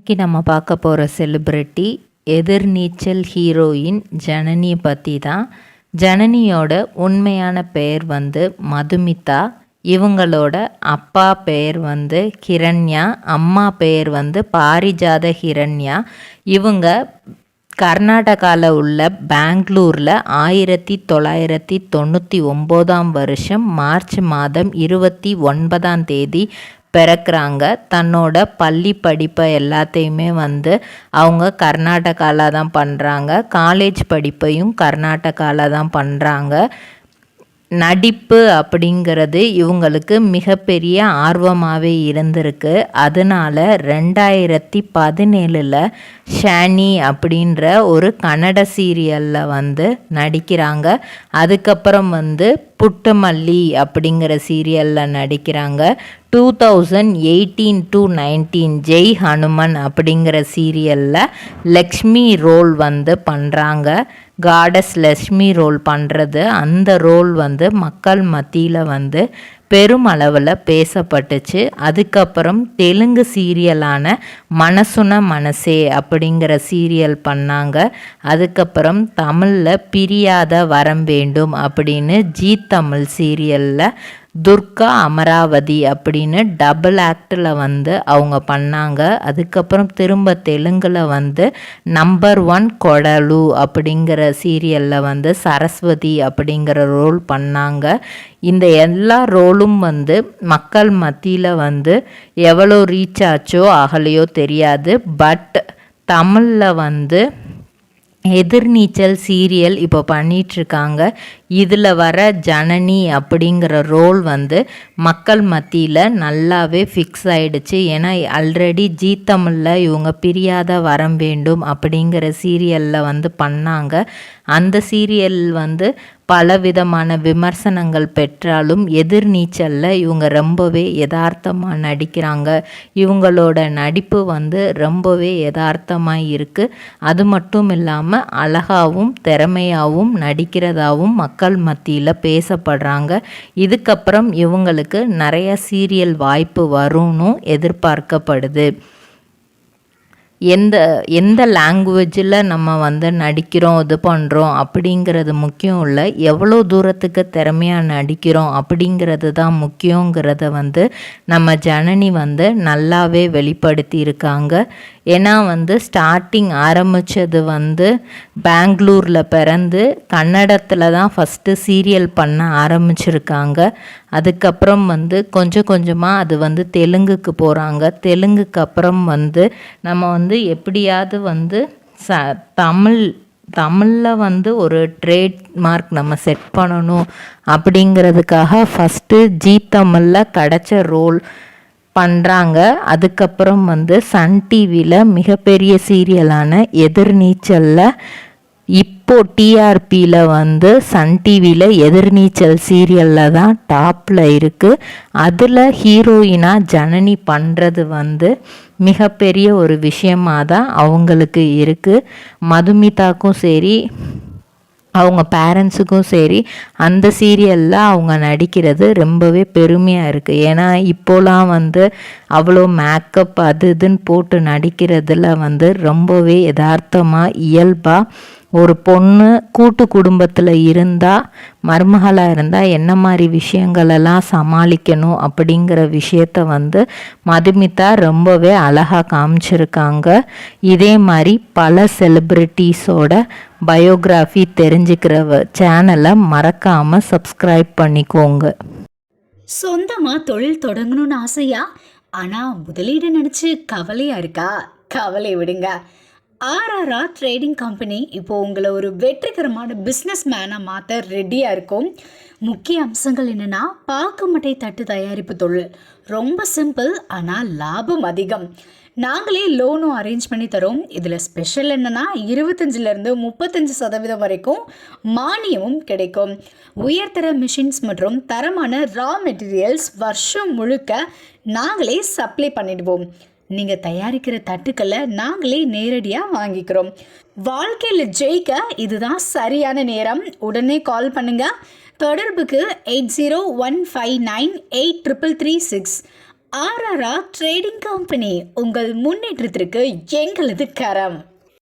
இன்றைக்கி நம்ம பார்க்க போகிற செலிப்ரிட்டி எதிர்நீச்சல் ஹீரோயின் ஜனனி பற்றி தான். ஜனனியோட உண்மையான பெயர் மதுமிதா. இவங்களோட அப்பா பெயர் கிரண்யா, அம்மா பெயர் பாரிஜாத ஹிரண்யா. இவங்க கர்நாடகாவில் உள்ள பெங்களூரில் 1999 மார்ச் மாதம் 29 பிறக்கிறாங்க. தன்னோட பள்ளி படிப்பை எல்லாத்தையுமே அவங்க கர்நாடகாவில் தான் பண்ணுறாங்க. காலேஜ் படிப்பையும் கர்நாடகாவில் தான் பண்ணுறாங்க. நடிப்பு அப்படிங்கிறது இவங்களுக்கு மிகப்பெரிய ஆர்வமாகவே இருந்திருக்கு. அதனால் 2017 ஷானி அப்படின்ற ஒரு கன்னட சீரியலில் நடிக்கிறாங்க. அதுக்கப்புறம் புட்டுமல்லி அப்படிங்கிற சீரியலில் நடிக்கிறாங்க. 2018 to 19 ஜெய் ஹனுமன் அப்படிங்கிற சீரியலில் லக்ஷ்மி ரோல் பண்ணுறாங்க. காடஸ் லக்ஷ்மி ரோல் பண்ணுறது, அந்த ரோல் மக்கள் மத்தியில் பெருமளவில் பேசப்பட்டுச்சு. அதுக்கப்புறம் தெலுங்கு சீரியலான மனசுன மனசே அப்படிங்கிற சீரியல் பண்ணாங்க. அதுக்கப்புறம் தமிழில் பிரியாத வரம் வேண்டும் அப்படின்னு ஜீ தமிழ் சீரியலில் துர்கா அமராவதி அப்படின்னு டபுள் ஆக்டில் அவங்க பண்ணாங்க. அதுக்கப்புறம் திரும்ப தெலுங்கில் நம்பர் 1 கொடலு அப்படிங்கிற சீரியலில் சரஸ்வதி அப்படிங்கிற ரோல் பண்ணாங்க. இந்த எல்லா ரோலும் மக்கள் மத்தியில் எவ்வளோ ரீச் ஆச்சோ ஆகலையோ தெரியாது. பட் தமிழில் எதிர்நீச்சல் சீரியல் இப்போ பண்ணிகிட்ருக்காங்க. இதில் வர ஜனனி அப்படிங்கிற ரோல் மக்கள் மத்தியில் நல்லாவே ஃபிக்ஸ் ஆகிடுச்சு. ஏன்னா ஆல்ரெடி ஜீ தமிழில் இவங்க பிரியாத வரம் வேண்டும் அப்படிங்கிற சீரியலில் பண்ணாங்க. அந்த சீரியல் பலவிதமான விமர்சனங்கள் பெற்றாலும் எதிர்நீச்சலில் இவங்க ரொம்பவே யதார்த்தமாக நடிக்கிறாங்க. இவங்களோட நடிப்பு ரொம்பவே யதார்த்தமாக இருக்குது. அது மட்டும் இல்லாமல் அழகாகவும் திறமையாகவும் நடிக்கிறதாகவும் மக்கள் மத்தியில் பேசப்படுறாங்க. இதுக்கப்புறம் இவங்களுக்கு நிறைய சீரியல் வாய்ப்பு வரும்னு எதிர்பார்க்கப்படுது. எந்த லாங்குவேஜில் நம்ம நடிக்கிறோம், இது பண்ணுறோம் அப்படிங்கிறது முக்கியம் இல்லை. எவ்வளோ தூரத்துக்கு திறமையாக நடிக்கிறோம் அப்படிங்கிறது தான் முக்கியங்கிறத நம்ம ஜனனி நல்லாவே வெளிப்படுத்தி இருக்காங்க. ஏன்னா ஸ்டார்டிங் ஆரம்பித்தது பெங்களூரில் பிறந்து கன்னடத்தில் தான் ஃபஸ்ட்டு சீரியல் பண்ண ஆரம்பிச்சிருக்காங்க. அதுக்கப்புறம் கொஞ்சம் கொஞ்சமாக அது தெலுங்குக்கு போகிறாங்க. தெலுங்குக்கு அப்புறம் நம்ம எப்படியாவது தமிழில் ஒரு ட்ரேட்மார்க் நம்ம செட் பண்ணணும் அப்படிங்கிறதுக்காக ஃபஸ்ட்டு ஜீ தமிழில் கிடச்ச ரோல் பண்ணுறாங்க. அதுக்கப்புறம் சன் டிவியில் மிகப்பெரிய சீரியலான எதிர்நீச்சலில் இப்போது டிஆர்பியில் சன் டிவியில் எதிர்நீச்சல் சீரியலில் தான் டாப்பில் இருக்குது. அதில் ஹீரோயினாக ஜனனி பண்ணுறது மிகப்பெரிய ஒரு விஷயமாக தான் அவங்களுக்கு இருக்குது. மதுமிதாக்கும் சரி, அவங்க பேரண்ட்ஸுக்கும் சரி, அந்த சீரியலில் அவங்க நடிக்கிறது ரொம்பவே பெருமையாக இருக்குது. ஏன்னா இப்போலாம் அவ்வளோ மேக்கப் அது இதுன்னு போட்டு நடிக்கிறதுல ரொம்பவே யதார்த்தமாக இயல்பாக ஒரு பொண்ணு கூட்டு குடும்பத்தில் இருந்தால், மருமகளாக இருந்தால் என்ன மாதிரி விஷயங்களெல்லாம் சமாளிக்கணும் அப்படிங்கிற விஷயத்த மதுமிதா ரொம்பவே அழகாக காமிச்சிருக்காங்க. இதே மாதிரி பல செலிப்ரிட்டிஸோட பயோகிராஃபி தெரிஞ்சுக்கிற சேனலை மறக்காமல் சப்ஸ்கிரைப் பண்ணிக்கோங்க. சொந்தமாக தொழில் தொடங்கணும்னு ஆசையா? ஆனால் முதலீடு நினச்சி கவலையாக இருக்கா? கவலை விடுங்க. ஆர்ஆர்ஆர் ட்ரேடிங் கம்பெனி இப்போது உங்களை ஒரு வெற்றிகரமான பிஸ்னஸ் மேனாக மாற்ற ரெடியாக இருக்கும். முக்கிய அம்சங்கள் என்னென்னா, பாக்குமட்டை தட்டு தயாரிப்பு தொழில் ரொம்ப சிம்பிள், ஆனால் லாபம் அதிகம். நாங்களே லோனும் அரேஞ்ச் பண்ணி தரோம். இதில் ஸ்பெஷல் என்னென்னா 25% 35% வரைக்கும் மானியமும் கிடைக்கும். உயர்தர மிஷின்ஸ் மற்றும் தரமான ரா மெட்டீரியல்ஸ் வருஷம் முழுக்க நாங்களே சப்ளை பண்ணிடுவோம். நீங்கள் தயாரிக்கிற தட்டுக்களை நாங்களே நேரடியாக வாங்கிக்கிறோம். வாழ்க்கையில் ஜெயிக்க இதுதான் சரியான நேரம். உடனே கால் பண்ணுங்கள். தொடர்புக்கு 8015983336 ஆர்ஆர்ஆர் ட்ரேடிங் கம்பெனி உங்கள் முன்னேற்றத்திற்கு எங்களது கரம்.